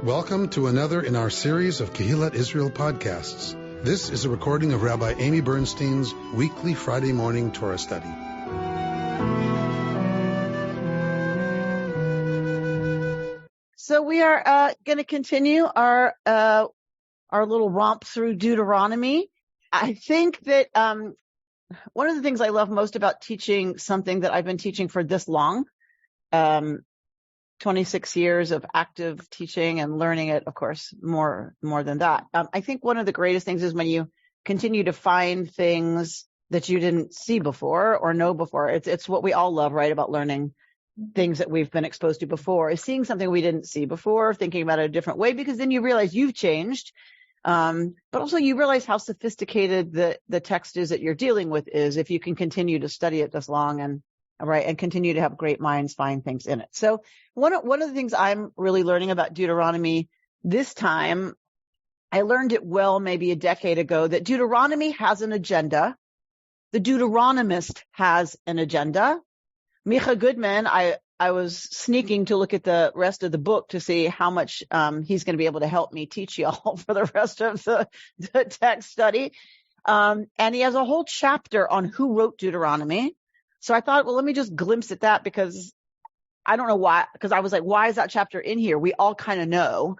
Welcome to another in our series of Kehillat Israel podcasts. This is a recording of Rabbi Amy Bernstein's weekly Friday morning Torah study. So we are going to continue our little romp through Deuteronomy. I think that one of the things I love most about teaching something that I've been teaching for this long, 26 years of active teaching and learning it, of course, more than that. I think one of the greatest things is when you continue to find things that you didn't see before or know before. It's what we all love, right, about learning things that we've been exposed to before, is seeing something we didn't see before, thinking about it a different way, because then you realize you've changed. But also you realize how sophisticated the text is that you're dealing with is if you can continue to study it this long and continue to have great minds find things in it. So one of the things I'm really learning about Deuteronomy this time, I learned it well maybe a decade ago, that Deuteronomy has an agenda. The Deuteronomist has an agenda. Micah Goodman, I was sneaking to look at the rest of the book to see how much he's going to be able to help me teach y'all for the rest of the text study. And he has a whole chapter on who wrote Deuteronomy. So I thought, well, let me just glimpse at that, because I don't know why, because I was like, why is that chapter in here? We all kind of know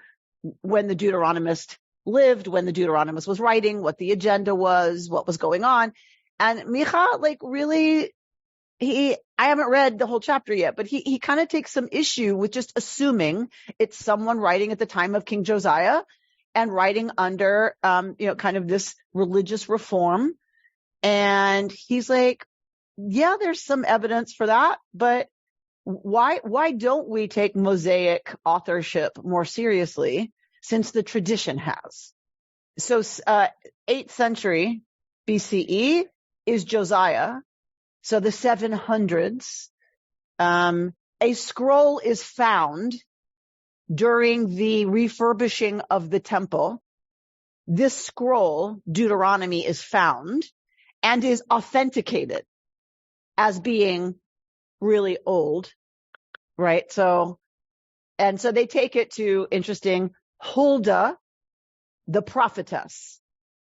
when the Deuteronomist lived, when the Deuteronomist was writing, what the agenda was, what was going on. And Micha, really, I haven't read the whole chapter yet, but he kind of takes some issue with just assuming it's someone writing at the time of King Josiah and writing under, kind of this religious reform. And he's like, yeah, there's some evidence for that, but why don't we take Mosaic authorship more seriously, since the tradition has? So 8th century BCE is Josiah. So the 700s, a scroll is found during the refurbishing of the temple. This scroll, Deuteronomy, is found and is authenticated as being really old, right? So they take it to, interesting, Huldah, the prophetess.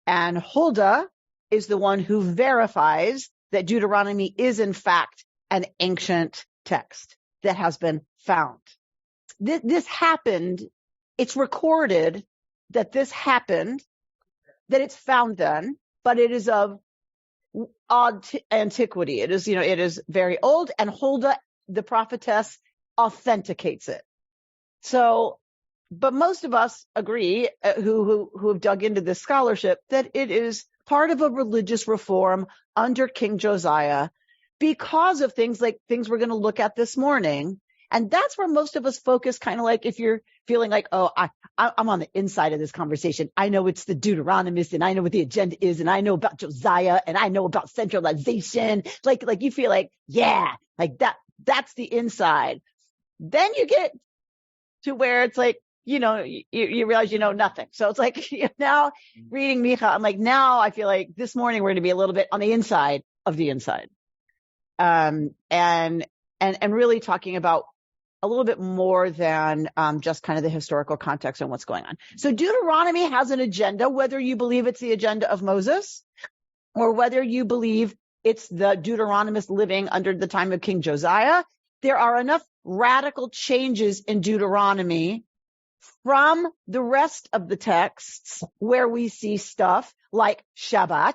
And Huldah is the one who verifies that Deuteronomy is, in fact, an ancient text that has been found. This happened. It's recorded that this happened, that it's found then, but it is of odd antiquity. It is very old, and Huldah, the prophetess, authenticates it. So, but most of us agree, who have dug into this scholarship, that it is part of a religious reform under King Josiah, because of things we're going to look at this morning. And that's where most of us focus, kind of like if you're feeling like, oh, I'm on the inside of this conversation. I know it's the Deuteronomist, and I know what the agenda is, and I know about Josiah, and I know about centralization. Like you feel like, yeah, like that's the inside. Then you get to where it's like, you realize you know nothing. So it's like, now reading Micah, I'm like, now I feel like this morning we're going to be a little bit on the inside of the inside. And really talking about a little bit more than just kind of the historical context and what's going on. So Deuteronomy has an agenda, whether you believe it's the agenda of Moses or whether you believe it's the Deuteronomist living under the time of King Josiah. There are enough radical changes in Deuteronomy from the rest of the texts where we see stuff like Shabbat.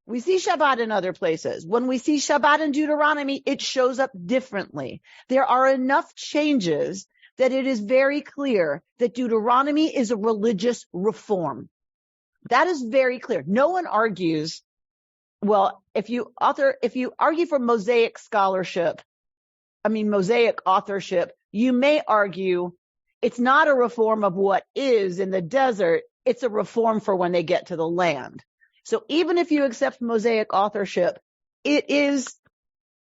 We see Shabbat in other places. When we see Shabbat in Deuteronomy, it shows up differently. There are enough changes that it is very clear that Deuteronomy is a religious reform. That is very clear. No one argues. Well, if you argue for Mosaic Mosaic authorship, you may argue it's not a reform of what is in the desert. It's a reform for when they get to the land. So even if you accept Mosaic authorship, it is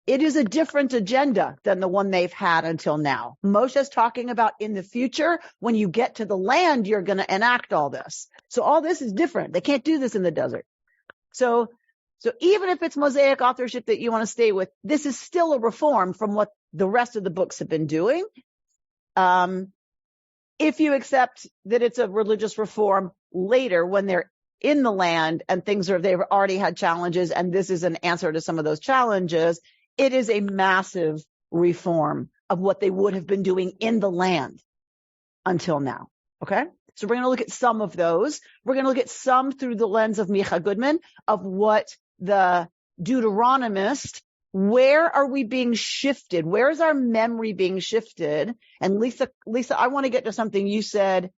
a different agenda than the one they've had until now. Moshe's talking about in the future, when you get to the land, you're going to enact all this. So all this is different. They can't do this in the desert. So even if it's Mosaic authorship that you want to stay with, this is still a reform from what the rest of the books have been doing. if you accept that it's a religious reform later when they're in the land and they've already had challenges and this is an answer to some of those challenges, it is a massive reform of what they would have been doing in the land until now. Okay? So we're going to look at some of those. We're going to look at some through the lens of Micah Goodman, of what the Deuteronomist, where are we being shifted? Where is our memory being shifted? And Lisa, I want to get to something you said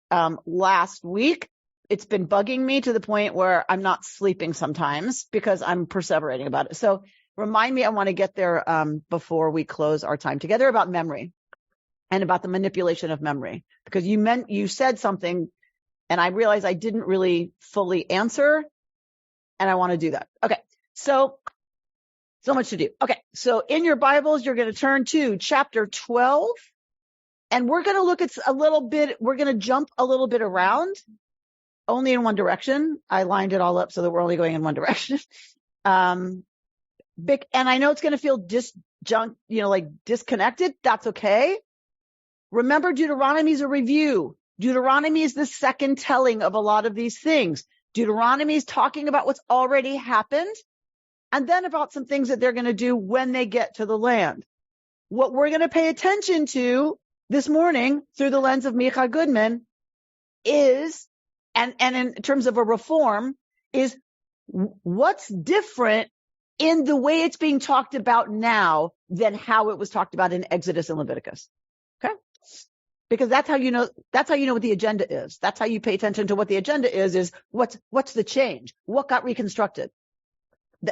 last week. It's been bugging me to the point where I'm not sleeping sometimes because I'm perseverating about it. So remind me, I want to get there before we close our time together, about memory and about the manipulation of memory, because you said something and I realized I didn't really fully answer, and I want to do that. Okay. So much to do. Okay. So in your Bibles, you're going to turn to chapter 12, and we're going to look at we're going to jump a little bit around, only in one direction. I lined it all up so that we're only going in one direction. And I know it's going to feel disconnected. That's okay. Remember, Deuteronomy is a review. Deuteronomy is the second telling of a lot of these things. Deuteronomy is talking about what's already happened, and then about some things that they're going to do when they get to the land. What we're going to pay attention to this morning through the lens of Micah Goodman is, and in terms of a reform, is what's different in the way it's being talked about now than how it was talked about in Exodus and Leviticus. Okay? Because that's how you know what the agenda is. That's how you pay attention to what the agenda is what's the change? What got reconstructed?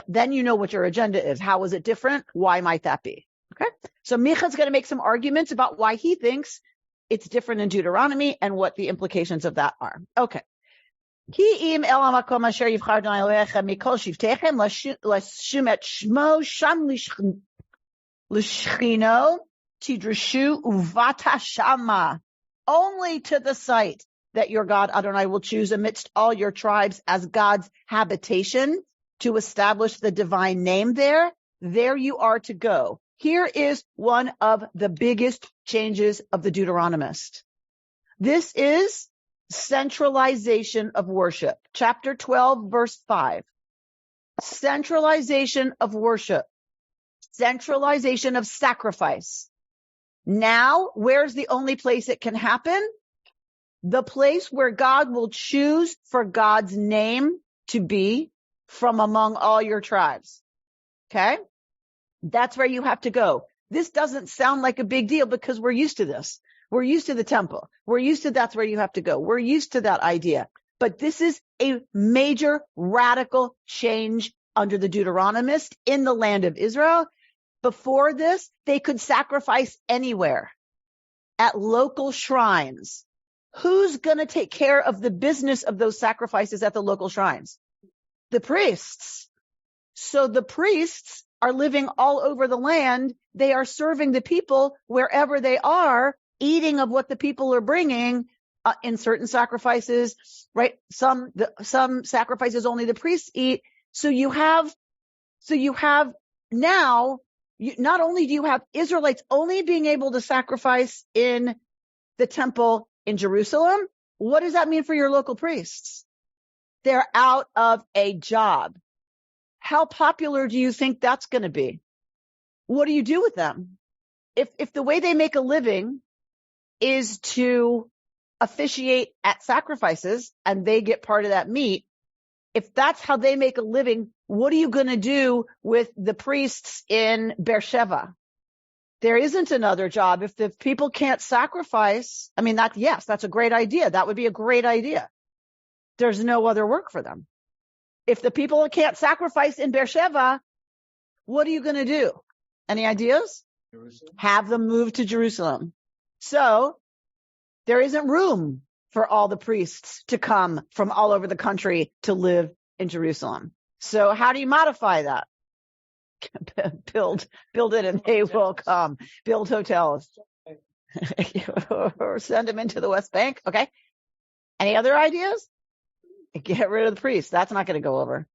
Then you know what your agenda is. How is it different? Why might that be? Okay? So Micha's going to make some arguments about why he thinks it's different in Deuteronomy and what the implications of that are. Okay. Ki im el hamakom asher yivchar Adonai Elohechem mikol shivtechem lashum et shmo sham l'shchino tidrashu uvata shama. Only to the site that your God Adonai will choose amidst all your tribes as God's habitation, to establish the divine name there you are to go. Here is one of the biggest changes of the Deuteronomist. This is centralization of worship. Chapter 12, verse 5. Centralization of worship. Centralization of sacrifice. Now, where's the only place it can happen? The place where God will choose for God's name to be from among all your tribes. Okay? That's where you have to go. This doesn't sound like a big deal because we're used to this. We're used to the temple. We're used to that's where you have to go. We're used to that idea. But this is a major radical change under the Deuteronomist in the land of Israel. Before this, they could sacrifice anywhere at local shrines. Who's going to take care of the business of those sacrifices at the local shrines? The priests. So the priests are living all over the land. They are serving the people wherever they are, eating of what the people are bringing in certain sacrifices, right? Some sacrifices only the priests eat. So you have now, not only do you have Israelites only being able to sacrifice in the temple in Jerusalem, what does that mean for your local priests? They're out of a job. How popular do you think that's going to be? What do you do with them? If the way they make a living is to officiate at sacrifices and they get part of that meat, if that's how they make a living, what are you going to do with the priests in Beersheba? There isn't another job. If the people can't sacrifice, that's a great idea. That would be a great idea. There's no other work for them. If the people can't sacrifice in Beersheba, what are you going to do? Any ideas? Jerusalem. Have them move to Jerusalem. So there isn't room for all the priests to come from all over the country to live in Jerusalem. So how do you modify that? Build it and they will come. Build hotels. Or send them into the West Bank. Okay. Any other ideas? Get rid of the priests. That's not going to go over.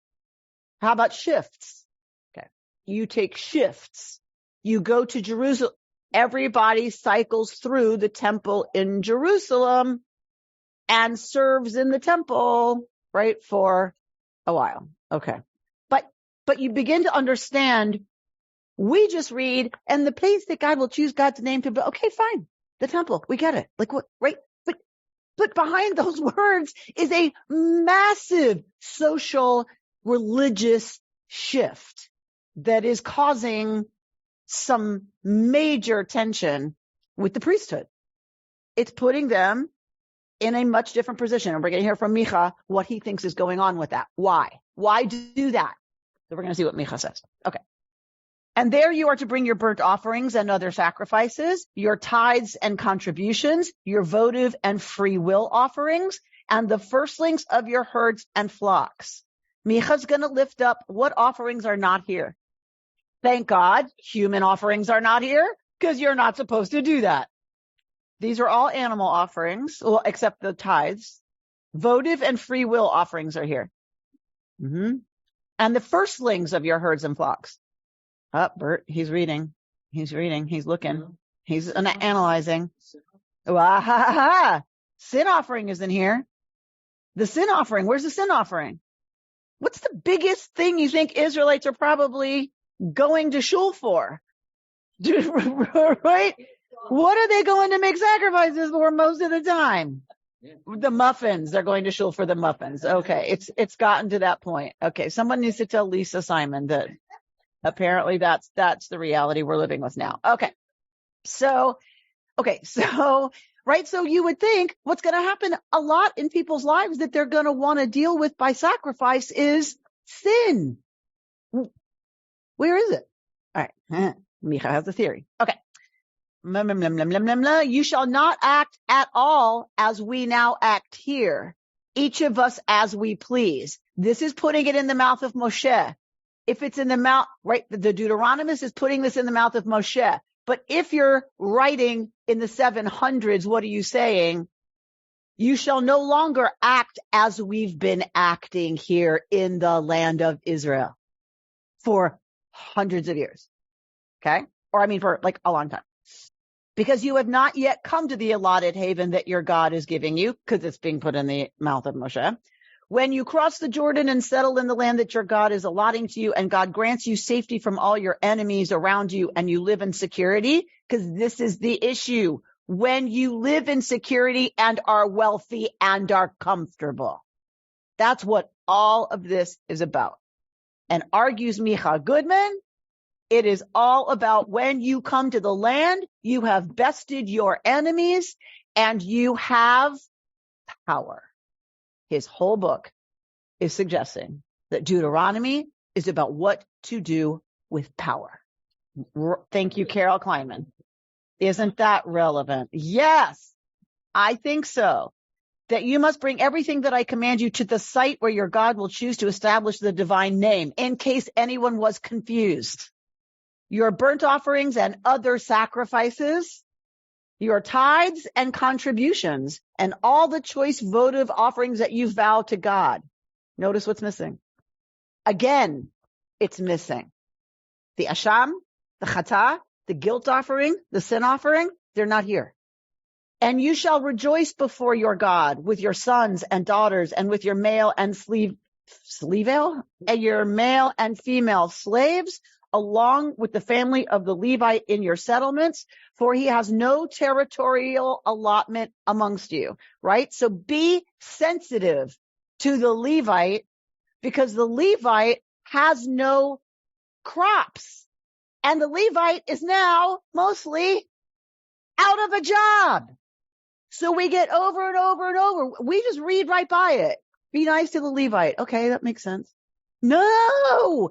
How about shifts? Okay. You take shifts. You go to Jerusalem everybody cycles through the temple in Jerusalem and serves in the temple, right, for a while. Okay. But you begin to understand, we just read, and the place that God will choose God's name to be, okay, fine. The temple, we get it. Like what, right? But behind those words is a massive social, religious shift that is causing some major tension with the priesthood. It's putting them in a much different position. And we're going to hear from Micah what he thinks is going on with that. Why? Why do that? So we're going to see what Micah says. Okay. And there you are to bring your burnt offerings and other sacrifices, your tithes and contributions, your votive and free will offerings, and the firstlings of your herds and flocks. Micah's going to lift up what offerings are not here. Thank God, human offerings are not here, because you're not supposed to do that. These are all animal offerings, well, except the tithes. Votive and free will offerings are here. And the firstlings of your herds and flocks. Bert, he's reading. He's looking. He's analyzing. Sin offering is in here. The sin offering. Where's the sin offering? What's the biggest thing you think Israelites are probably going to shul for? Right? What are they going to make sacrifices for most of the time? The muffins. They're going to shul for the muffins. Okay. It's gotten to that point. Okay. Someone needs to tell Lisa Simon that apparently that's the reality we're living with now. Okay. So, right. So you would think what's going to happen a lot in people's lives that they're going to want to deal with by sacrifice is sin. Where is it? All right. Micah has a theory. Okay. You shall not act at all as we now act here, each of us as we please. This is putting it in the mouth of Moshe. If it's in the mouth, right, the Deuteronomist is putting this in the mouth of Moshe. But if you're writing in the 700s, what are you saying? You shall no longer act as we've been acting here in the land of Israel for hundreds of years. Okay? Or I mean for like a long time. Because you have not yet come to the allotted haven that your God is giving you, because it's being put in the mouth of Moshe. When you cross the Jordan and settle in the land that your God is allotting to you, and God grants you safety from all your enemies around you, and you live in security, because this is the issue. When you live in security and are wealthy and are comfortable. That's what all of this is about. And argues Micah Goodman, it is all about when you come to the land, you have bested your enemies and you have power. His whole book is suggesting that Deuteronomy is about what to do with power. Thank you, Carol Kleinman. Isn't that relevant? Yes, I think so. That you must bring everything that I command you to the site where your God will choose to establish the divine name, in case anyone was confused. Your burnt offerings and other sacrifices, your tithes and contributions, and all the choice votive offerings that you vow to God. Notice what's missing. Again, it's missing. The asham, the chata, the guilt offering, the sin offering, they're not here. And you shall rejoice before your God with your sons and daughters and with your male and your male and female slaves, along with the family of the Levite in your settlements, for he has no territorial allotment amongst you, right? So be sensitive to the Levite, because the Levite has no crops. And the Levite is now mostly out of a job. So we get over and over and over. We just read right by it. Be nice to the Levite. Okay, that makes sense. No!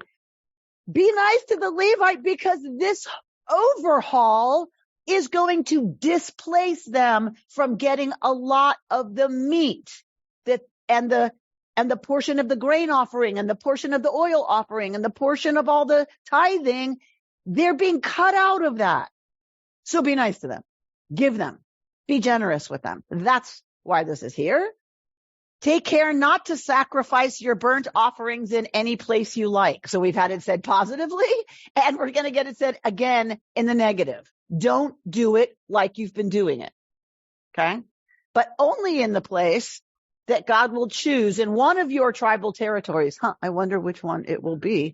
Be nice to the Levite, because this overhaul is going to displace them from getting a lot of the meat and the portion of the grain offering and the portion of the oil offering and the portion of all the tithing. They're being cut out of that. So be nice to them. Give them. Be generous with them. That's why this is here. Take care not to sacrifice your burnt offerings in any place you like. So we've had it said positively, and we're going to get it said again in the negative. Don't do it like you've been doing it. Okay? But only in the place that God will choose in one of your tribal territories. I wonder which one it will be.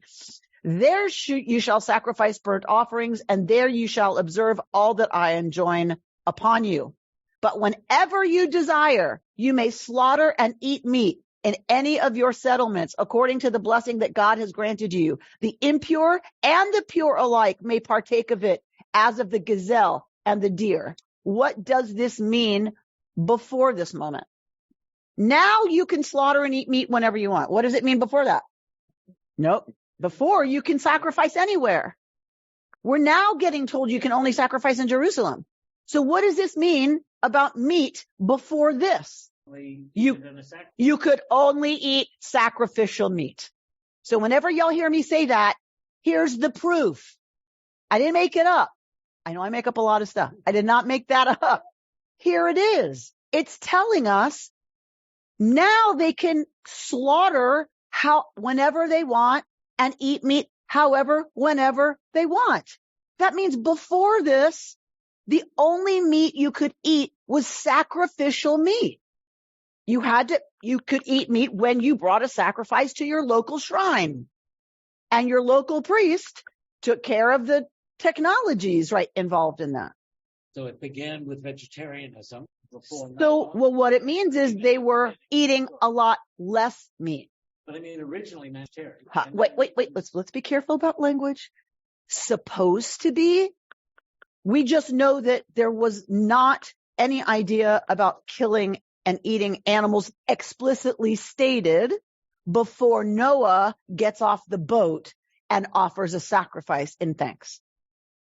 There you shall sacrifice burnt offerings, and there you shall observe all that I enjoin upon you. But whenever you desire, you may slaughter and eat meat in any of your settlements, according to the blessing that God has granted you. The impure and the pure alike may partake of it, as of the gazelle and the deer. What does this mean before this moment? Now you can slaughter and eat meat whenever you want. What does it mean before that? Nope. Before, you can sacrifice anywhere. We're now getting told you can only sacrifice in Jerusalem. So what does this mean about meat before this? You could only eat sacrificial meat. So whenever y'all hear me say that, here's the proof. I didn't make it up. I know I make up a lot of stuff. I did not make that up. Here it is. It's telling us now they can slaughter whenever they want and eat meat whenever they want. That means before this, the only meat you could eat was sacrificial meat. You could eat meat when you brought a sacrifice to your local shrine, and your local priest took care of the technologies involved in that. So it began with vegetarianism before. What it means is they were eating a lot less meat. But I mean, originally vegetarian. Wait. Let's be careful about language. Supposed to be. We just know that there was not any idea about killing and eating animals explicitly stated before Noah gets off the boat and offers a sacrifice in thanks.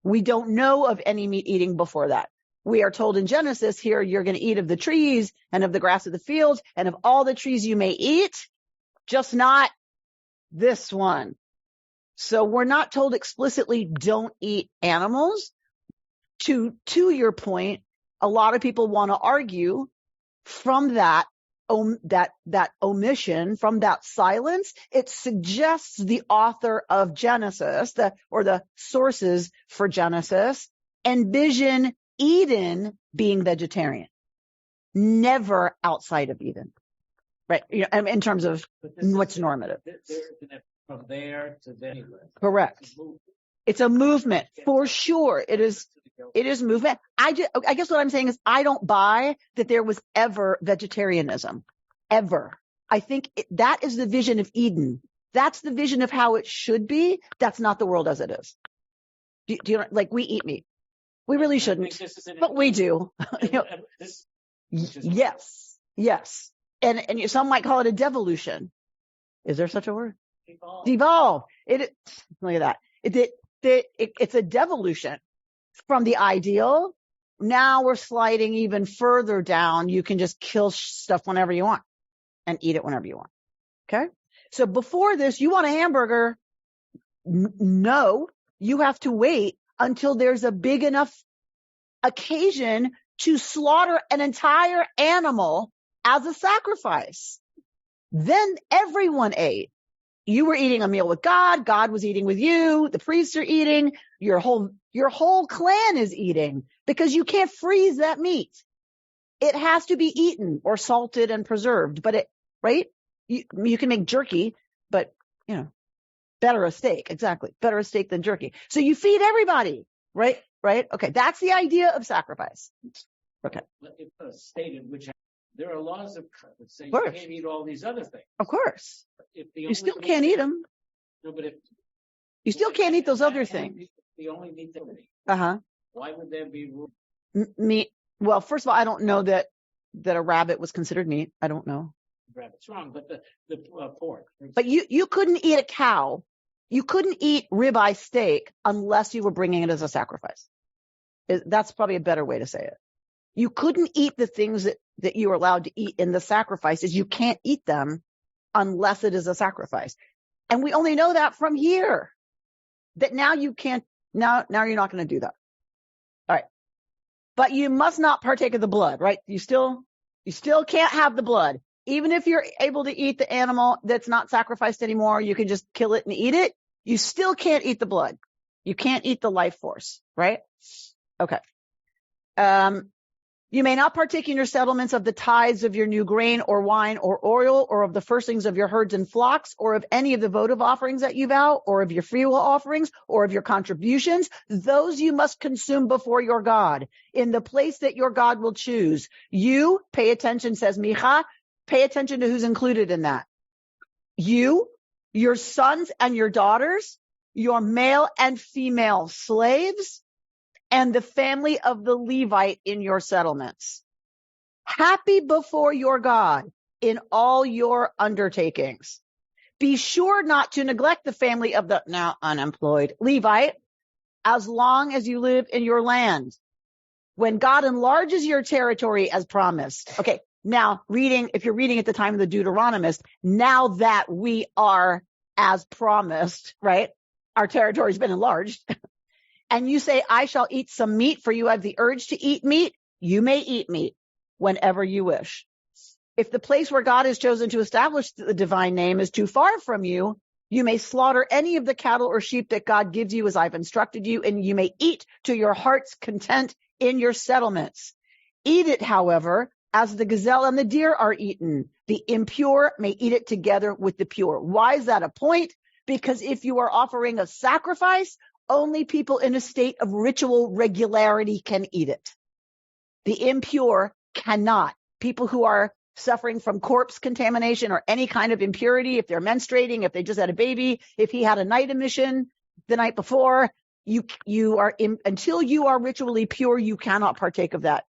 We don't know of any meat eating before that. We are told in Genesis here, you're going to eat of the trees and of the grass of the fields and of all the trees you may eat, just not this one. So we're not told explicitly don't eat animals. To your point, a lot of people want to argue from that omission, from that silence, it suggests the author of Genesis, or the sources for Genesis, envision Eden being vegetarian, never outside of Eden, right? In terms of what's normative. From there to there. Correct. It's a movement for sure. It is movement. I guess what I'm saying is I don't buy that there was ever vegetarianism, ever. I think that is the vision of Eden. That's the vision of how it should be. That's not the world as it is. Do you we eat meat? We really shouldn't, but we do. Yes. And some might call it a devolution. Is there such a word? Devolve. Look at that. It's a devolution from the ideal. Now we're sliding even further down. You can just kill stuff whenever you want and eat it whenever you want. Okay. So before this, you want a hamburger? No, you have to wait until there's a big enough occasion to slaughter an entire animal as a sacrifice. Then everyone ate. You were eating a meal with God. God was eating with you. The priests are eating. Your whole clan is eating because you can't freeze that meat. It has to be eaten or salted and preserved. But you can make jerky, but better a steak. Exactly. Better a steak than jerky. So you feed everybody, right? Okay. That's the idea of sacrifice. Okay. It's stated which there are laws that say you can't eat all these other things. Of course. You still can't eat them. No, but you still can't eat those other things. The only meat that we eat. Why would there be meat? Well, first of all, I don't know that a rabbit was considered meat. I don't know. Rabbit's wrong, but the pork. But you couldn't eat a cow. You couldn't eat ribeye steak unless you were bringing it as a sacrifice. That's probably a better way to say it. You couldn't eat the things that you were allowed to eat in the sacrifices. You can't eat them unless it is a sacrifice. And we only know that from here. That now you can't, now you're not going to do that. All right. But you must not partake of the blood, right? You still can't have the blood. even if you're able to eat the animal that's not sacrificed anymore, you can just kill it and eat it. You still can't eat the blood. You can't eat the life force, right? Okay. You may not partake in your settlements of the tithes of your new grain or wine or oil, or of the firstlings of your herds and flocks, or of any of the votive offerings that you vow, or of your freewill offerings, or of your contributions. Those you must consume before your God in the place that your God will choose. You, pay attention, says Micah, pay attention to who's included in that. You, your sons and your daughters, your male and female slaves, and the family of the Levite in your settlements. Happy before your God in all your undertakings. Be sure not to neglect the family of the now unemployed Levite as long as you live in your land, when God enlarges your territory as promised. Okay, now if you're reading at the time of the Deuteronomist, now that we are as promised, right? Our territory's been enlarged. And you say, I shall eat some meat, for you have the urge to eat meat. You may eat meat whenever you wish. If the place where God has chosen to establish the divine name is too far from you, you may slaughter any of the cattle or sheep that God gives you as I've instructed you, and you may eat to your heart's content in your settlements. Eat it, however, as the gazelle and the deer are eaten. The impure may eat it together with the pure. Why is that a point? Because if you are offering a sacrifice, only people in a state of ritual regularity can eat it. The impure cannot. People who are suffering from corpse contamination or any kind of impurity, if they're menstruating, if they just had a baby, if he had a night emission the night before, until you are ritually pure, you cannot partake of that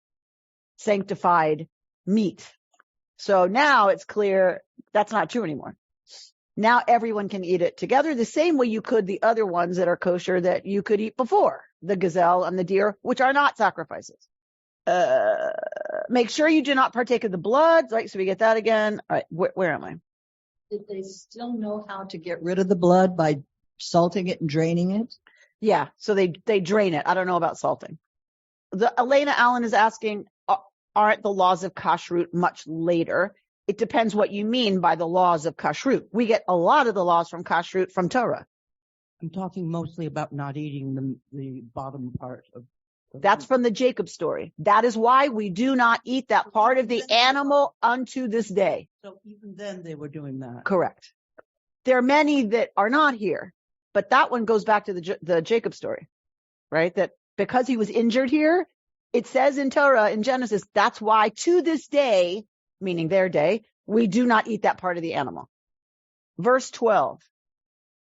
sanctified meat. So now it's clear that's not true anymore. Now everyone can eat it together the same way you could the other ones that are kosher that you could eat before, the gazelle and the deer, which are not sacrifices. Make sure you do not partake of the blood. Right, so we get that again. All right, where am I? Did they still know how to get rid of the blood by salting it and draining it? Yeah, so they drain it. I don't know about salting. Elena Allen is asking, aren't the laws of kashrut much later? It depends what you mean by the laws of kashrut. We get a lot of the laws from kashrut from Torah. I'm talking mostly about not eating the bottom part of. That's from the Jacob story. That is why we do not eat that part of the animal unto this day. So even then they were doing that. Correct. There are many that are not here, but that one goes back to the Jacob story, right? That because he was injured here, it says in Torah, in Genesis, that's why to this day, meaning their day, we do not eat that part of the animal. Verse 12.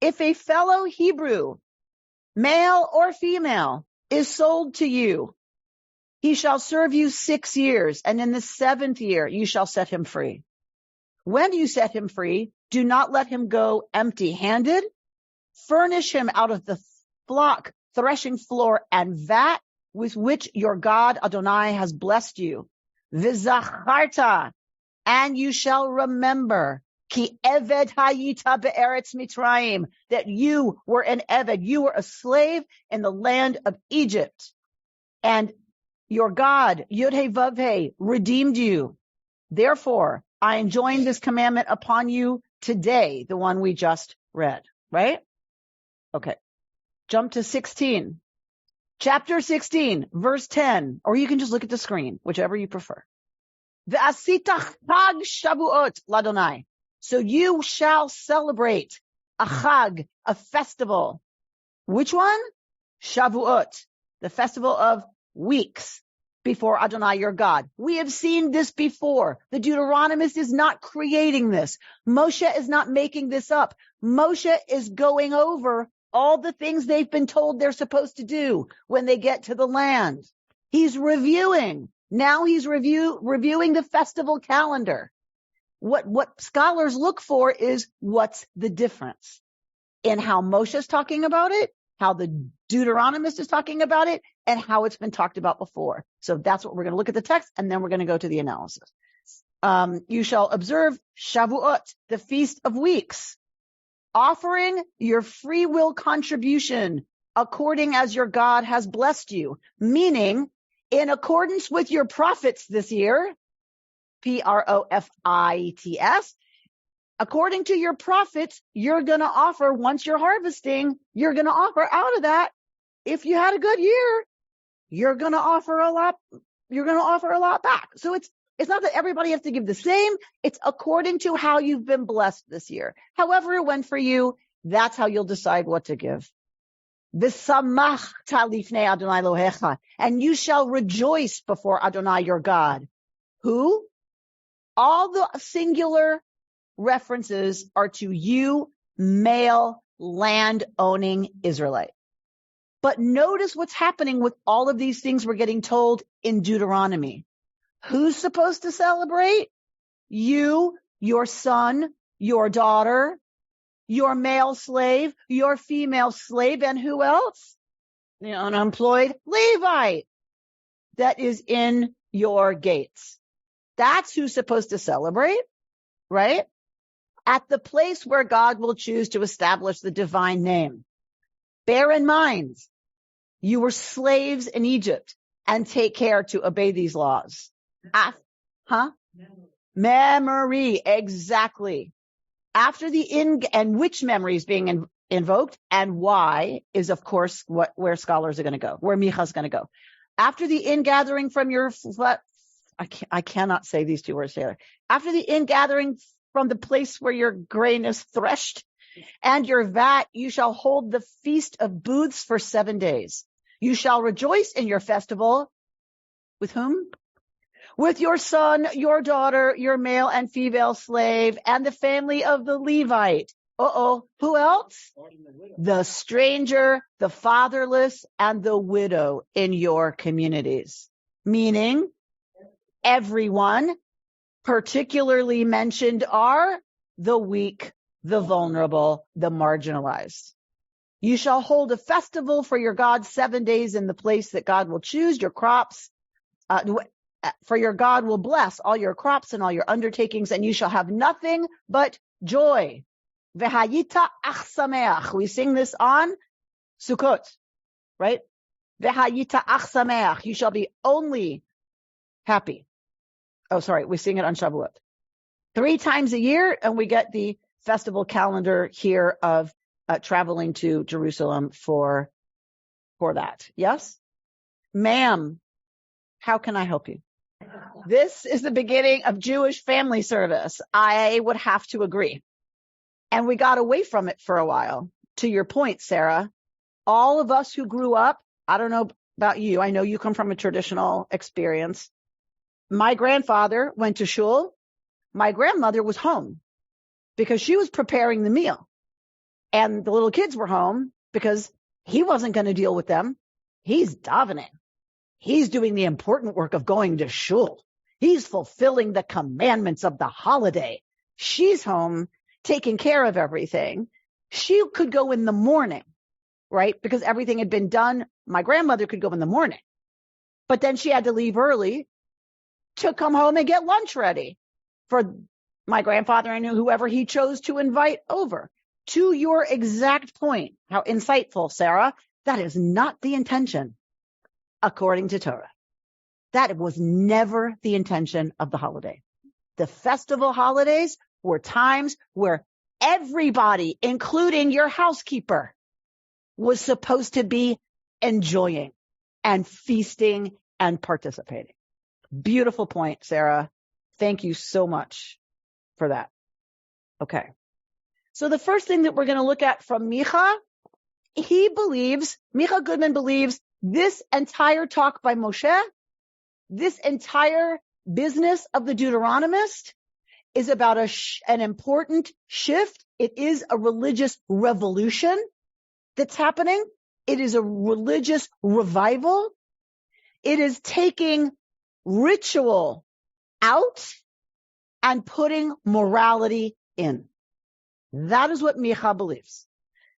If a fellow Hebrew, male or female, is sold to you, he shall serve you 6 years, and in the 7th year you shall set him free. When you set him free, do not let him go empty-handed. Furnish him out of the flock, threshing floor, and vat with which your God Adonai has blessed you. V'zacharta, and you shall remember, ki eved hayita be'eretz Mitzrayim, that you were an eved, you were a slave in the land of Egypt, and your God Yud-Heh Vav-Heh redeemed you. Therefore, I enjoin this commandment upon you today, the one we just read, right? Okay. Jump to 16. Chapter 16, verse 10, or you can just look at the screen, whichever you prefer. V'asita chag shavuot ladonai. So you shall celebrate a chag, a festival. Which one? Shavuot, the festival of weeks before Adonai your God. We have seen this before. The Deuteronomist is not creating this. Moshe is not making this up. Moshe is going over all the things they've been told they're supposed to do when they get to the land. He's reviewing. Now he's reviewing the festival calendar. What scholars look for is what's the difference in how Moshe is talking about it, how the Deuteronomist is talking about it, and how it's been talked about before. So that's what we're going to look at the text, and then we're going to go to the analysis. You shall observe Shavuot, the Feast of Weeks, offering your free will contribution according as your God has blessed you, meaning in accordance with your profits this year, Profits. According to your profits, you're going to offer, once you're harvesting, you're going to offer out of that. If you had a good year, you're going to offer a lot. You're going to offer a lot back. So it's not that everybody has to give the same. It's according to how you've been blessed this year. However it went for you, that's how you'll decide what to give. V'samachta lifnei Adonai Elohecha, and you shall rejoice before Adonai your God. Who? All the singular references are to you, male, land-owning Israelite. But notice what's happening with all of these things we're getting told in Deuteronomy. Who's supposed to celebrate? You, your son, your daughter, your male slave, your female slave, and who else? The unemployed Levite that is in your gates. That's who's supposed to celebrate, right? At the place where God will choose to establish the divine name. Bear in mind, you were slaves in Egypt, and take care to obey these laws. Memory, exactly. After the and which memory is being invoked, and why is, of course, where scholars are going to go, where Micha's going to go. After the ingathering from your I cannot say these two words together. After the ingathering from the place where your grain is threshed, and your vat, you shall hold the feast of booths for 7 days. You shall rejoice in your festival. With whom? With your son, your daughter, your male and female slave, and the family of the Levite. Who else? The stranger, the fatherless, and the widow in your communities. Meaning, everyone. Particularly mentioned are the weak, the vulnerable, the marginalized. You shall hold a festival for your God 7 days in the place that God will choose. Your crops, for your God will bless all your crops and all your undertakings, and you shall have nothing but joy. V'hayita ach sameach. We sing this on Sukkot, right? V'hayita ach sameach. You shall be only happy. Oh, sorry, we sing it on Shavuot. 3 times a year, and we get the festival calendar here of traveling to Jerusalem for that. Yes? Ma'am, how can I help you? This is the beginning of Jewish family service. I would have to agree. And we got away from it for a while. To your point, Sarah, all of us who grew up, I don't know about you, I know you come from a traditional experience. My grandfather went to shul. My grandmother was home because she was preparing the meal. And the little kids were home because he wasn't going to deal with them. He's davening. He's doing the important work of going to shul. He's fulfilling the commandments of the holiday. She's home taking care of everything. She could go in the morning, right? Because everything had been done. My grandmother could go in the morning. But then she had to leave early to come home and get lunch ready for my grandfather and whoever he chose to invite over. To your exact point, how insightful, Sarah, that is not the intention, according to Torah. That was never the intention of the holiday. The festival holidays were times where everybody, including your housekeeper, was supposed to be enjoying and feasting and participating. Beautiful point, Sarah. Thank you so much for that. Okay. So the first thing that we're going to look at from Micah, Micah Goodman believes this entire talk by Moshe, this entire business of the Deuteronomist is about an important shift. It is a religious revolution that's happening. It is a religious revival. It is taking ritual out and putting morality in. That is what Micah believes.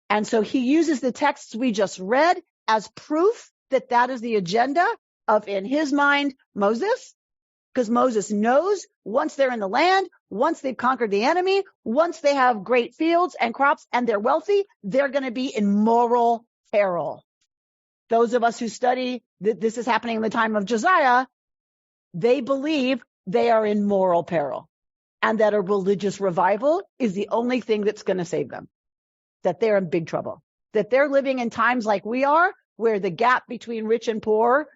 And so he uses the texts we just read as proof that that is the agenda of, in his mind, Moses, because Moses knows once they're in the land, once they've conquered the enemy, once they have great fields and crops and they're wealthy, they're going to be in moral peril. Those of us who study that this is happening in the time of Josiah, they believe they are in moral peril, and that a religious revival is the only thing that's going to save them, that they're in big trouble, that they're living in times like we are, where the gap between rich and poor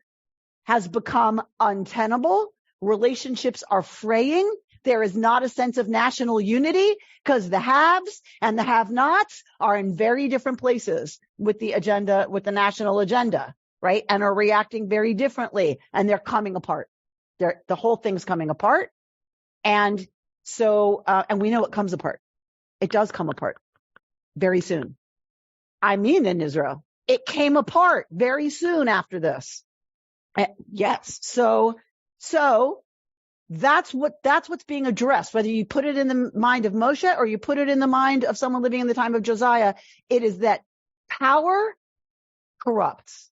has become untenable. Relationships are fraying. There is not a sense of national unity because the haves and the have-nots are in very different places with the agenda, with the national agenda, right? And are reacting very differently, and they're coming apart. The whole thing's coming apart. And so, and we know it comes apart. It does come apart very soon. I mean, in Israel, it came apart very soon after this. Yes. So that's what's being addressed. Whether you put it in the mind of Moshe or you put it in the mind of someone living in the time of Josiah, it is that power corrupts.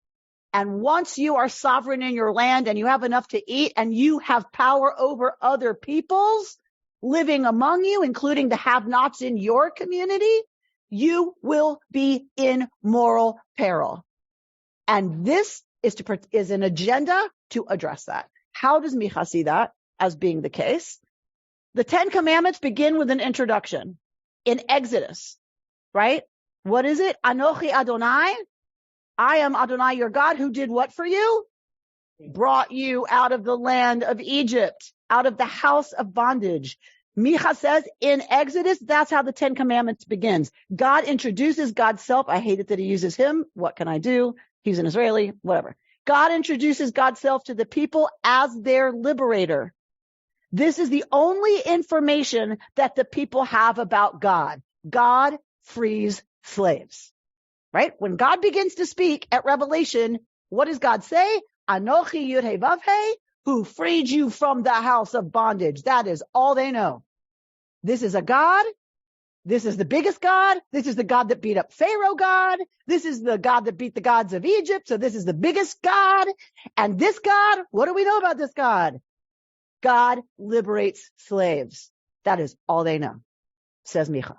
And once you are sovereign in your land and you have enough to eat and you have power over other peoples living among you, including the have-nots in your community, you will be in moral peril. And this is an agenda to address that. How does Micah see that as being the case? The 10 Commandments begin with an introduction in Exodus, right? What is it? Anochi Adonai. I am Adonai, your God, who did what for you? Brought you out of the land of Egypt, out of the house of bondage. Micah says in Exodus, that's how the 10 Commandments begins. God introduces God's self. I hate it that he uses him. What can I do? He's an Israeli, whatever. God introduces God's self to the people as their liberator. This is the only information that the people have about God. God frees slaves, right? When God begins to speak at Revelation, what does God say? Anochi Yud He Vav He, who freed you from the house of bondage. That is all they know. This is a God. This is the biggest God. This is the God that beat up Pharaoh God. This is the God that beat the gods of Egypt. So this is the biggest God. And this God, what do we know about this God? God liberates slaves. That is all they know, says Micah.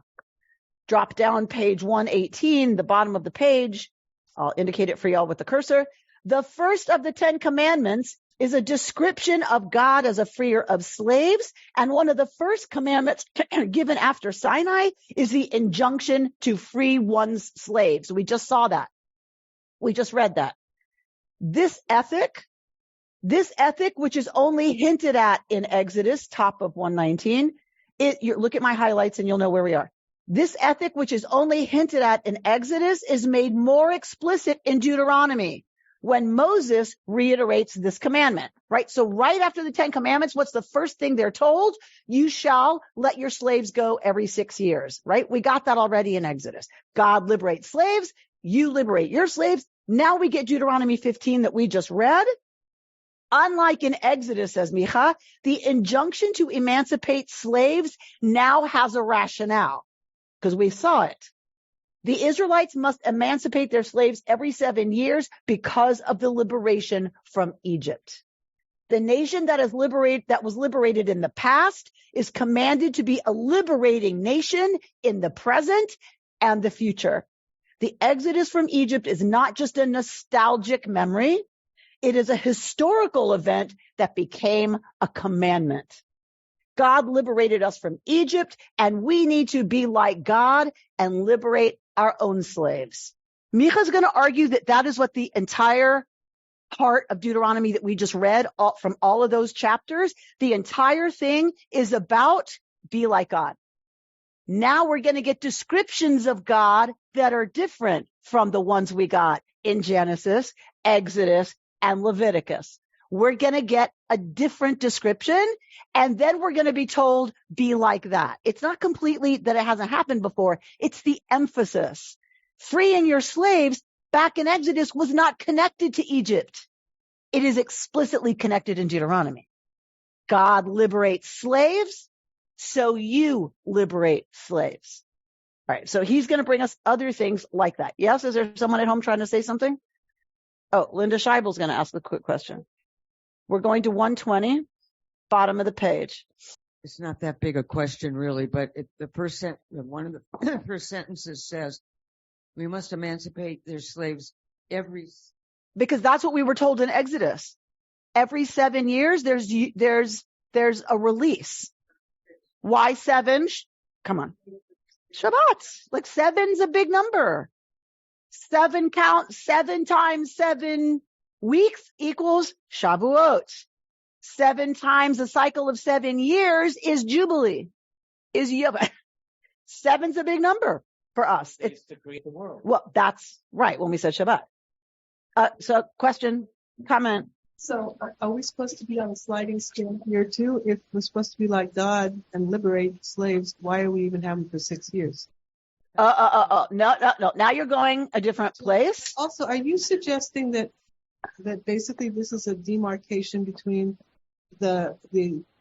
Drop down page 118, the bottom of the page. I'll indicate it for y'all with the cursor. The first of the 10 Commandments is a description of God as a freer of slaves. And one of the first commandments given after Sinai is the injunction to free one's slaves. We just saw that. We just read that. This ethic, which is only hinted at in Exodus, top of 119, look at my highlights and you'll know where we are. This ethic, which is only hinted at in Exodus, is made more explicit in Deuteronomy, when Moses reiterates this commandment, right? So right after the 10 Commandments, what's the first thing they're told? You shall let your slaves go every 6 years, right? We got that already in Exodus. God liberates slaves. You liberate your slaves. Now we get Deuteronomy 15 that we just read. Unlike in Exodus, says Micah, the injunction to emancipate slaves now has a rationale because we saw it. The Israelites must emancipate their slaves every 7 years because of the liberation from Egypt. The nation that was liberated in the past is commanded to be a liberating nation in the present and the future. The exodus from Egypt is not just a nostalgic memory. It is a historical event that became a commandment. God liberated us from Egypt, and we need to be like God and liberate our own slaves. Micah is going to argue that that is what the entire part of Deuteronomy that we just read from all of those chapters, the entire thing is about be like God. Now we're going to get descriptions of God that are different from the ones we got in Genesis, Exodus, and Leviticus. We're going to get a different description, and then we're going to be told, be like that. It's not completely that it hasn't happened before. It's the emphasis. Freeing your slaves back in Exodus was not connected to Egypt. It is explicitly connected in Deuteronomy. God liberates slaves, so you liberate slaves. All right, so he's going to bring us other things like that. Yes, is there someone at home trying to say something? Oh, Linda Scheibel's going to ask a quick question. We're going to 120, bottom of the page. It's not that big a question, really, but one of the first sentences says, we must emancipate their slaves because that's what we were told in Exodus. Every 7 years, there's there's a release. Why 7? Come on. Shabbat. Like 7's a big number. 7 times 7 weeks equals Shavuot. 7 times a cycle of 7 years is Jubilee. Is Yom. 7's a big number for us. It's to create the world. Well, that's right when we said Shabbat. So question, comment. So are we supposed to be on a sliding scale here too? If we're supposed to be like God and liberate slaves, why are we even having them for 6 years? No. Now you're going a different place. Also, are you suggesting that basically this is a demarcation between the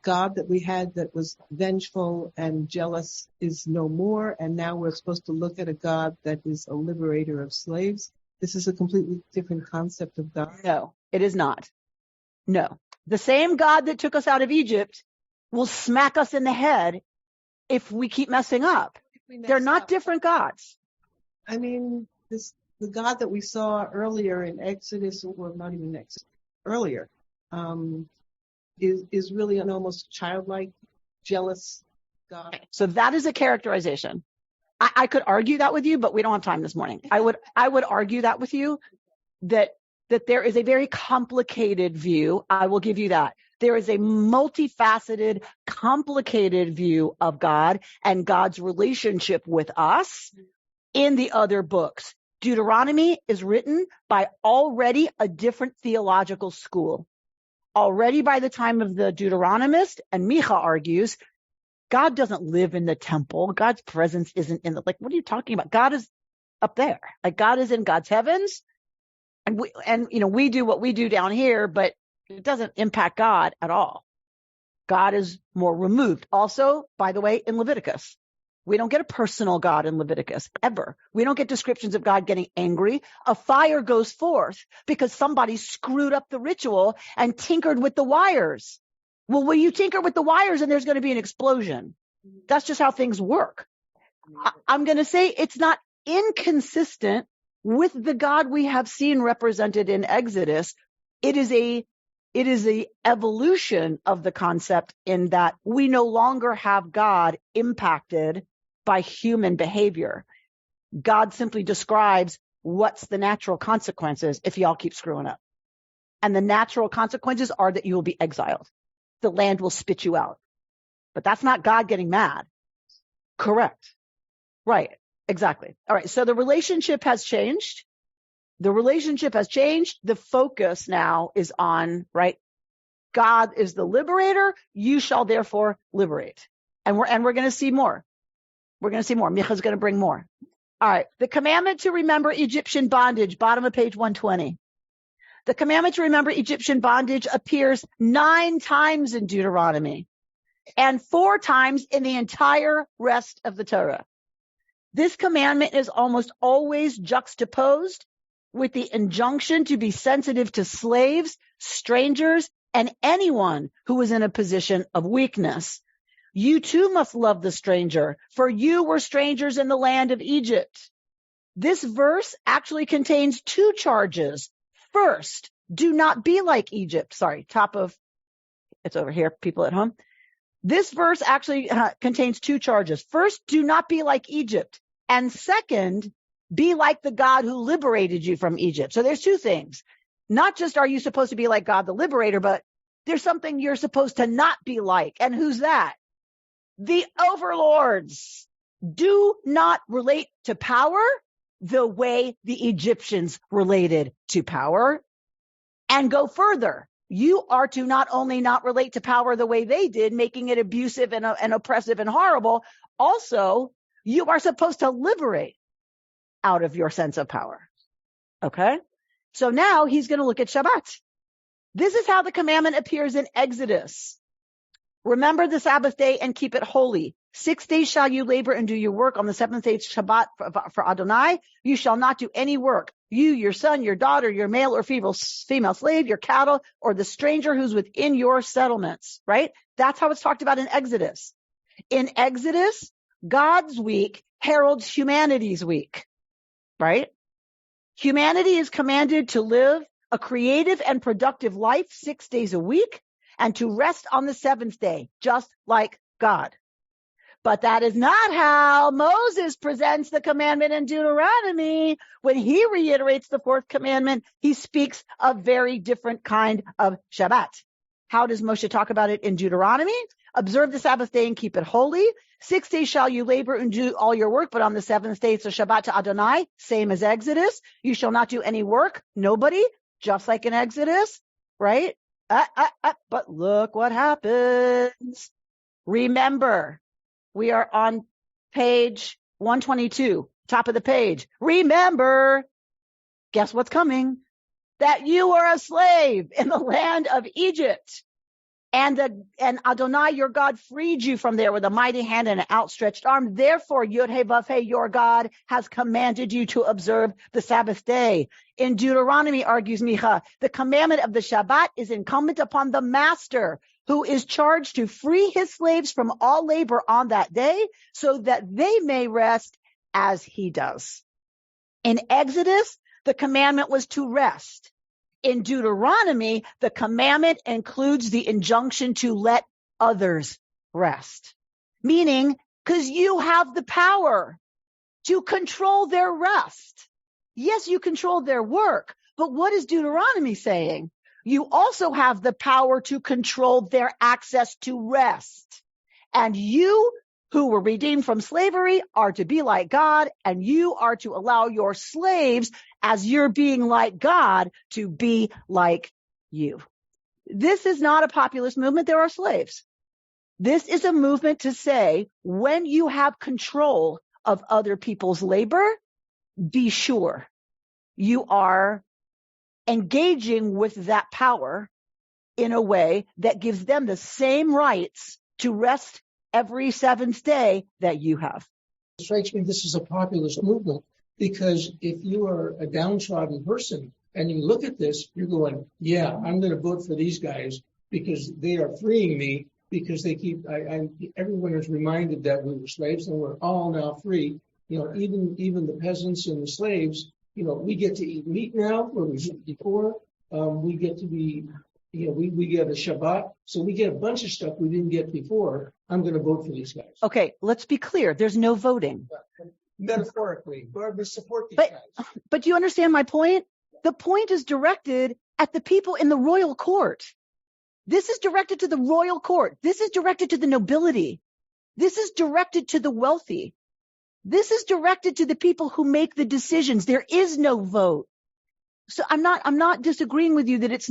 God that we had that was vengeful and jealous is no more, and now we're supposed to look at a God that is a liberator of slaves? This is a completely different concept of God. No, it is not. No. The same God that took us out of Egypt will smack us in the head if we keep messing up. They're not different gods. I mean, the God that we saw earlier in Exodus, or not even Exodus, earlier, is really an almost childlike, jealous God. So that is a characterization. I could argue that with you, but we don't have time this morning. I would argue that with you that there is a very complicated view. I will give you that. There is a multifaceted, complicated view of God and God's relationship with us in the other books. Deuteronomy is written by already a different theological school. Already by the time of the Deuteronomist, and Micah argues, God doesn't live in the temple. God's presence isn't in what are you talking about? God is up there. Like God is in God's heavens. And we do what we do down here, but it doesn't impact God at all. God is more removed. Also, by the way, in Leviticus, we don't get a personal God in Leviticus ever. We don't get descriptions of God getting angry. A fire goes forth because somebody screwed up the ritual and tinkered with the wires. Well, when you tinker with the wires and there's going to be an explosion. That's just how things work. I'm going to say it's not inconsistent with the God we have seen represented in Exodus. It is a evolution of the concept in that we no longer have God impacted by human behavior. God simply describes what's the natural consequences if y'all keep screwing up. And the natural consequences are that you will be exiled. The land will spit you out. But that's not God getting mad. Correct. Right. Exactly. All right. So the relationship has changed. The focus now is on, right? God is the liberator. You shall therefore liberate. And we're going to see more. Micha's going to bring more. All right. The commandment to remember Egyptian bondage, bottom of page 120. The commandment to remember Egyptian bondage appears 9 times in Deuteronomy and 4 times in the entire rest of the Torah. This commandment is almost always juxtaposed with the injunction to be sensitive to slaves, strangers, and anyone who is in a position of weakness. You too must love the stranger, for you were strangers in the land of Egypt. This verse actually contains 2 charges. First, do not be like Egypt. Sorry, it's over here, people at home. This verse actually contains 2 charges. First, do not be like Egypt. And second, be like the God who liberated you from Egypt. So there's 2 things. Not just are you supposed to be like God the liberator, but there's something you're supposed to not be like. And who's that? The overlords. Do not relate to power the way the Egyptians related to power. And go further. You are to not only not relate to power the way they did, making it abusive and oppressive and horrible. Also, you are supposed to liberate out of your sense of power. Okay? So now he's going to look at Shabbat. This is how the commandment appears in Exodus. Remember the Sabbath day and keep it holy. 6 days shall you labor and do your work. On the 7th day, Shabbat for Adonai. You shall not do any work. You, your son, your daughter, your male or female slave, your cattle, or the stranger who's within your settlements. Right? That's how it's talked about in Exodus. In Exodus, God's week heralds humanity's week. Right? Humanity is commanded to live a creative and productive life 6 days a week. and to rest on the seventh day, just like God. But that is not how Moses presents the commandment in Deuteronomy. When he reiterates the fourth commandment, he speaks a very different kind of Shabbat. How does Moshe talk about it in Deuteronomy? Observe the Sabbath day and keep it holy. 6 days shall you labor and do all your work, but on the seventh day it's a Shabbat to Adonai, same as Exodus. You shall not do any work, nobody, just like in Exodus, right? But look what happens. Remember, we are on page 122, top of the page. Remember, guess what's coming? That you were a slave in the land of Egypt. And Adonai, your God, freed you from there with a mighty hand and an outstretched arm. Therefore, Yod-Heh-Vav-Heh, your God, has commanded you to observe the Sabbath day. In Deuteronomy, argues Micah, the commandment of the Shabbat is incumbent upon the master, who is charged to free his slaves from all labor on that day, so that they may rest as he does. In Exodus, the commandment was to rest. In Deuteronomy, the commandment includes the injunction to let others rest. Meaning, because you have the power to control their rest. Yes, you control their work, but what is Deuteronomy saying? You also have the power to control their access to rest. And you who were redeemed from slavery are to be like God, and you are to allow your slaves, as you're being like God, to be like you. This is not a populist movement. There are slaves. This is a movement to say, when you have control of other people's labor, be sure you are engaging with that power in a way that gives them the same rights to rest every seventh day that you have. It strikes me this is a populist movement, because if you are a downtrodden person and you look at this, you're going, yeah, I'm going to vote for these guys because they are freeing me, because they keep, everyone is reminded that we were slaves and we're all now free. You know, even the peasants and the slaves, you know, we get to eat meat now where we didn't before. We get to be, you know, we get a Shabbat. So we get a bunch of stuff we didn't get before. I'm going to vote for these guys. Okay, let's be clear. There's no voting. Metaphorically, but we support these guys. But do you understand my point? The point is directed at the people in the royal court. This is directed to the royal court. This is directed to the nobility. This is directed to the wealthy. This is directed to the people who make the decisions. There is no vote. So I'm not disagreeing with you that it's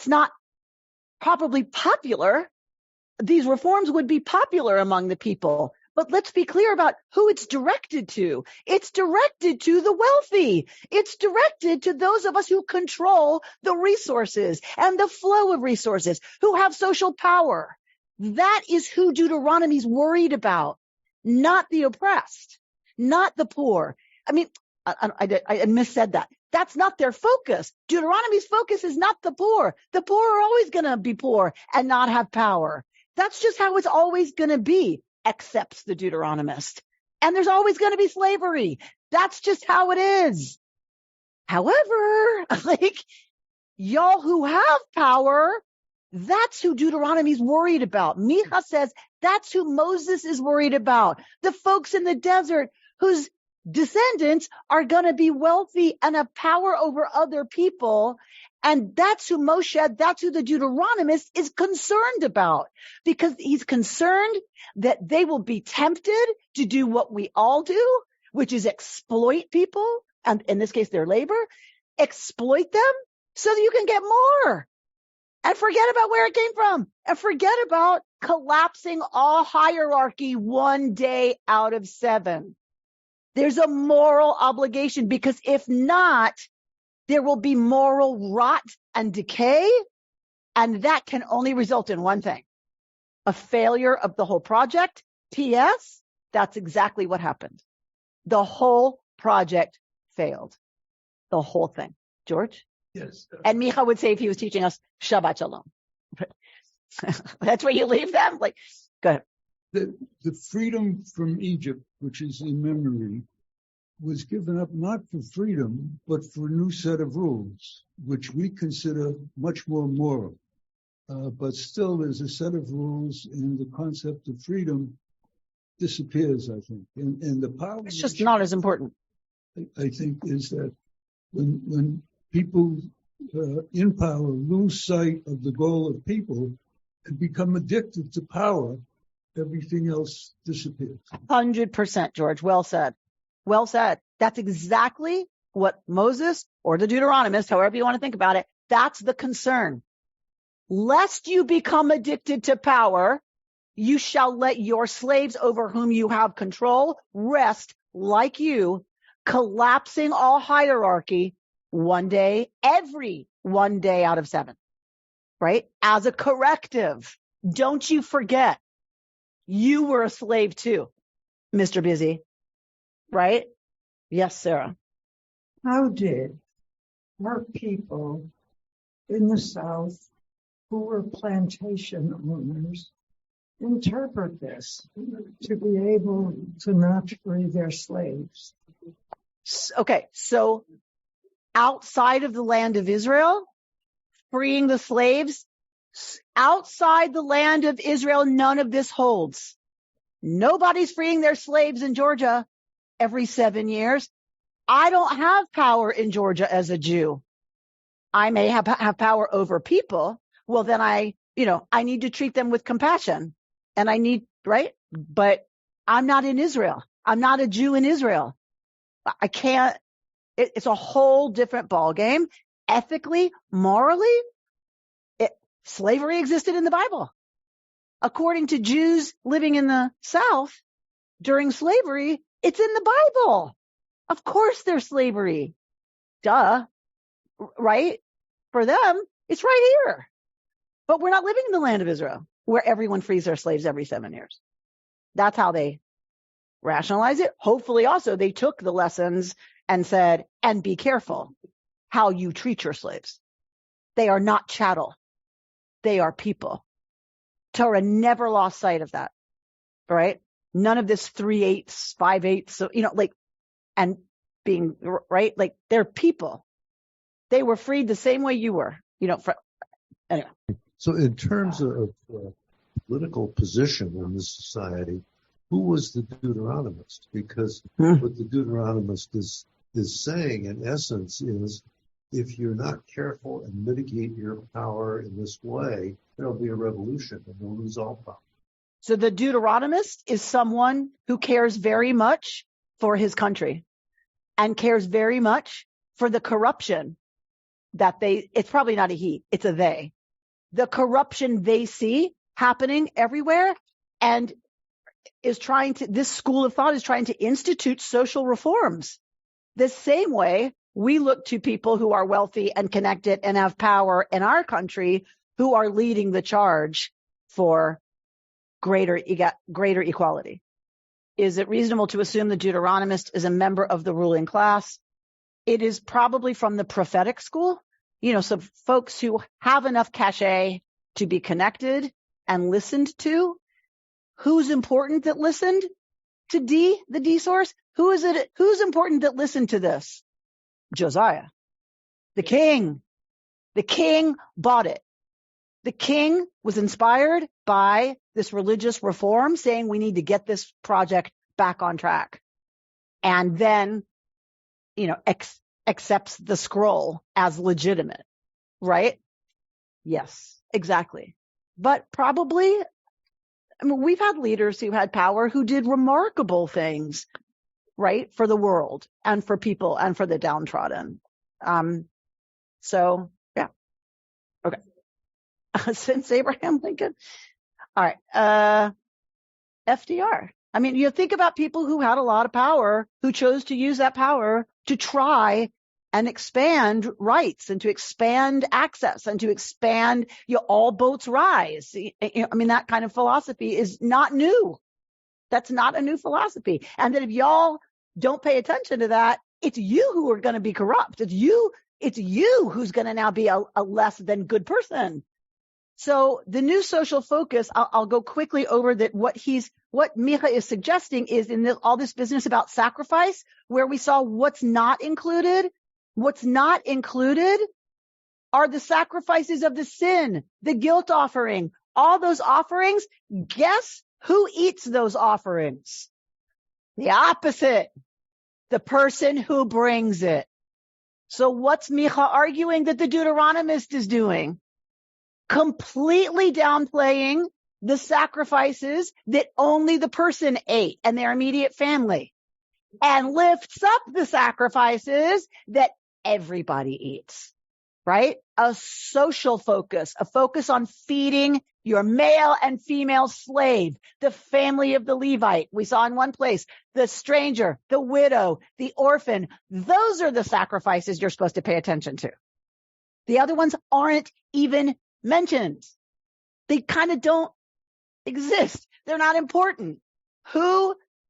not probably popular. These reforms would be popular among the people. But let's be clear about who it's directed to. It's directed to the wealthy. It's directed to those of us who control the resources and the flow of resources, who have social power. That is who Deuteronomy's worried about, not the oppressed, not the poor. I mean, I missaid that. That's not their focus. Deuteronomy's focus is not the poor. The poor are always going to be poor and not have power. That's just how it's always going to be, accepts the Deuteronomist. And there's always going to be slavery. That's just how it is. However, y'all who have power, that's who Deuteronomy's worried about. Micah says that's who Moses is worried about. The folks in the desert whose descendants are going to be wealthy and have power over other people. And that's who Moshe, that's who the Deuteronomist is concerned about, because he's concerned that they will be tempted to do what we all do, which is exploit people, and in this case, their labor, exploit them so that you can get more. And forget about where it came from, and forget about collapsing all hierarchy one day out of 7. There's a moral obligation, because if not, there will be moral rot and decay, and that can only result in one thing: a failure of the whole project. P.S. That's exactly what happened. The whole project failed. The whole thing. George? Yes. And Micha would say if he was teaching us Shabbat Shalom. That's where you leave them? Go ahead. The freedom from Egypt, which is in memory, was given up not for freedom, but for a new set of rules, which we consider much more moral. but still there's a set of rules, and the concept of freedom disappears, I think. And the power. It's just not as important. I think is that when people in power lose sight of the goal of people and become addicted to power, everything else disappears. 100%, George. Well said. Well said. That's exactly what Moses or the Deuteronomist, however you want to think about it, that's the concern. Lest you become addicted to power, you shall let your slaves over whom you have control rest like you, collapsing all hierarchy every one day out of 7, right? As a corrective. Don't you forget, you were a slave too, Mr. Busy, right? Yes, Sarah. How did our people in the South who were plantation owners interpret this to be able to not free their slaves? Okay, so outside of the land of Israel, freeing the slaves, outside the land of Israel, none of this holds. Nobody's freeing their slaves in Georgia every 7 years. I don't have power in Georgia as a Jew. I may have power over people. Well, then I need to treat them with compassion, and right? But I'm not in Israel. I'm not a Jew in Israel. I can't. It's a whole different ballgame. Ethically, morally, slavery existed in the Bible. According to Jews living in the South during slavery, it's in the Bible. Of course there's slavery. Duh. Right? For them, it's right here. But we're not living in the land of Israel where everyone frees their slaves every 7 years. That's how they rationalize it. Hopefully also they took the lessons and said, and be careful how you treat your slaves. They are not chattel. They are people. Torah never lost sight of that, right? None of this 3/8, 5/8, so, and being, right? Like, they're people. They were freed the same way you were, anyway. So in terms of political position in this society, who was the Deuteronomist? Because what the Deuteronomist is saying, in essence, is if you're not careful and mitigate your power in this way, there'll be a revolution and you'll lose all power. So the Deuteronomist is someone who cares very much for his country and cares very much for the corruption that it's probably not a he, it's a they. The corruption they see happening everywhere, and this school of thought is trying to institute social reforms. The same way we look to people who are wealthy and connected and have power in our country who are leading the charge for greater equality. Is it reasonable to assume the Deuteronomist is a member of the ruling class? It is probably from the prophetic school, so folks who have enough cachet to be connected and listened to. Who's important that listened to the D source? Who's important that listened to this? Josiah, the king. The king bought it. The king was inspired by this religious reform saying we need to get this project back on track. And then, accepts the scroll as legitimate, right? Yes, exactly. But probably, we've had leaders who had power who did remarkable things, right, for the world and for people and for the downtrodden. So, yeah. Okay. Since Abraham Lincoln. All right. FDR. You think about people who had a lot of power, who chose to use that power to try and expand rights and to expand access and to expand, all boats rise. That kind of philosophy is not new. That's not a new philosophy. And that if y'all don't pay attention to that, it's you who are going to be corrupt. It's you who's going to now be a less than good person. So the new social focus, I'll go quickly over that. What Micah is suggesting is in all this business about sacrifice, where we saw what's not included. What's not included are the sacrifices of the sin, the guilt offering, all those offerings. Guess who eats those offerings? The opposite, the person who brings it. So what's Micah arguing that the Deuteronomist is doing? Completely downplaying the sacrifices that only the person ate and their immediate family, and lifts up the sacrifices that everybody eats, right? A social focus, a focus on feeding your male and female slave, the family of the Levite. We saw in one place, the stranger, the widow, the orphan. Those are the sacrifices you're supposed to pay attention to. The other ones aren't even mentioned. They kind of don't exist. They're not important.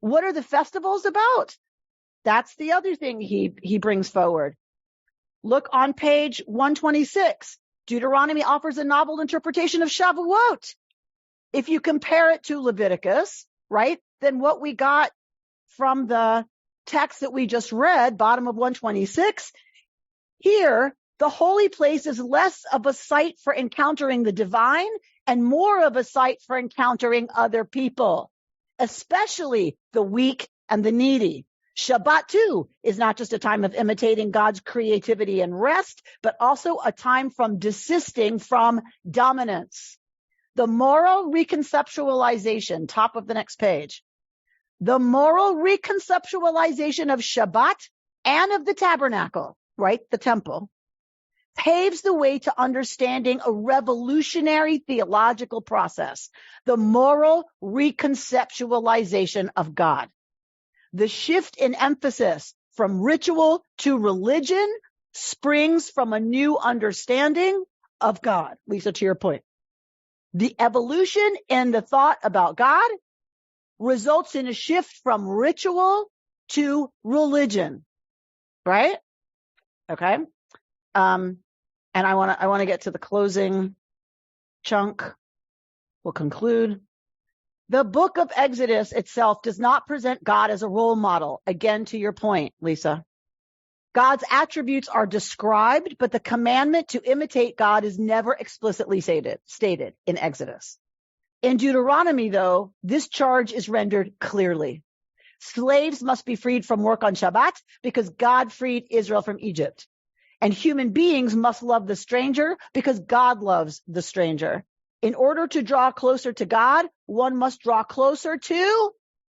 What are the festivals about? That's the other thing he brings forward. Look on page 126. Deuteronomy offers a novel interpretation of Shavuot. If you compare it to Leviticus, right, then what we got from the text that we just read, bottom of 126, here, the holy place is less of a site for encountering the divine and more of a site for encountering other people, especially the weak and the needy. Shabbat, too, is not just a time of imitating God's creativity and rest, but also a time from desisting from dominance. The moral reconceptualization, top of the next page. The moral reconceptualization of Shabbat and of the tabernacle, right, the temple, paves the way to understanding a revolutionary theological process, the moral reconceptualization of God. The shift in emphasis from ritual to religion springs from a new understanding of God. Lisa, to your point. The evolution in the thought about God results in a shift from ritual to religion, right? Okay. And I want to get to the closing chunk. We'll conclude. The book of Exodus itself does not present God as a role model. Again, to your point, Lisa. God's attributes are described, but the commandment to imitate God is never explicitly stated in Exodus. In Deuteronomy, though, this charge is rendered clearly. Slaves must be freed from work on Shabbat because God freed Israel from Egypt. And human beings must love the stranger because God loves the stranger. In order to draw closer to God, one must draw closer to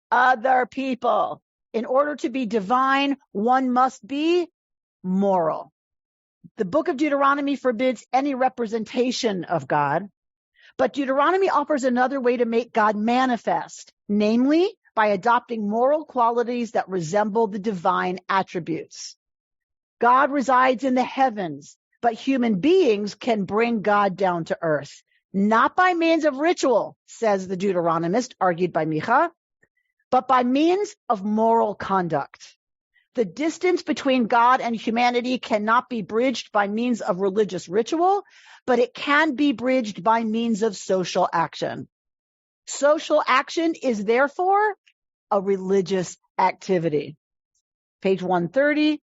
other people. In order to be divine, one must be moral. The book of Deuteronomy forbids any representation of God, but Deuteronomy offers another way to make God manifest, namely by adopting moral qualities that resemble the divine attributes. God resides in the heavens, but human beings can bring God down to earth. Not by means of ritual, says the Deuteronomist, argued by Micah, but by means of moral conduct. The distance between God and humanity cannot be bridged by means of religious ritual, but it can be bridged by means of social action. Social action is therefore a religious activity. Page 130.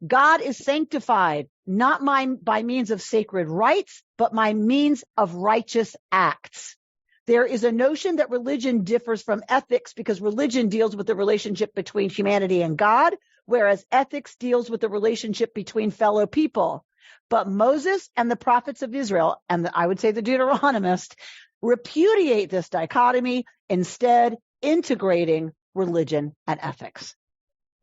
God is sanctified, not by means of sacred rites, but by means of righteous acts. There is a notion that religion differs from ethics because religion deals with the relationship between humanity and God, whereas ethics deals with the relationship between fellow people. But Moses and the prophets of Israel, and I would say the Deuteronomist, repudiate this dichotomy, instead integrating religion and ethics.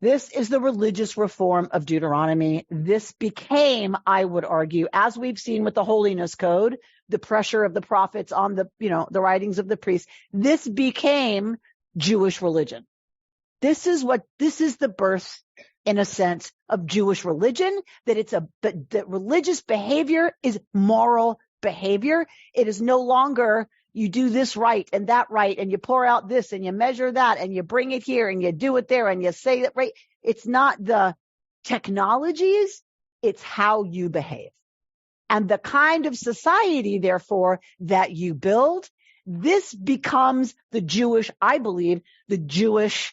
This is the religious reform of Deuteronomy. This became, I would argue, as we've seen with the Holiness Code, the pressure of the prophets on the writings of the priests, this became Jewish religion. This is the birth, in a sense, of Jewish religion, that religious behavior is moral behavior. It is no longer you do this right and that right, and you pour out this and you measure that and you bring it here and you do it there and you say that right. It's not the technologies, it's how you behave. And the kind of society, therefore, that you build, this becomes I believe, the Jewish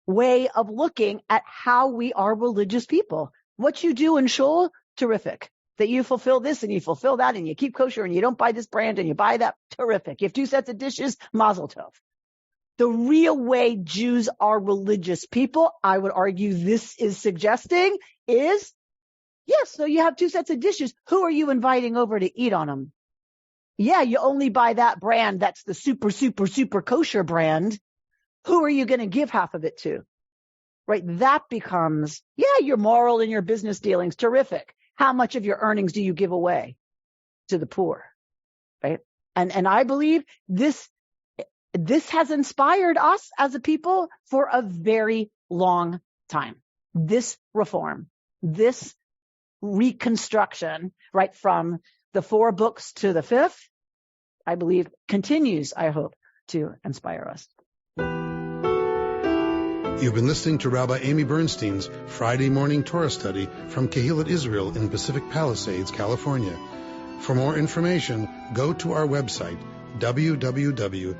way of looking at how we are religious people. What you do in shul, terrific. that you fulfill this and you fulfill that and you keep kosher and you don't buy this brand and you buy that. Terrific. You have 2 sets of dishes, mazel tov. The real way Jews are religious people, I would argue this is suggesting, is, yes, so you have 2 sets of dishes. Who are you inviting over to eat on them? Yeah, you only buy that brand. That's the super, super, super kosher brand. Who are you going to give half of it to? Right? That becomes, yeah, your moral and your business dealings. Terrific. How much of your earnings do you give away to the poor? Right? And I believe this has inspired us as a people for a very long time. This reform, this reconstruction, right, from the 4 books to the 5th, I believe continues, I hope, to inspire us. You've been listening to Rabbi Amy Bernstein's Friday morning Torah study from Kehillat Israel in Pacific Palisades, California. For more information, go to our website, www.ourki.org.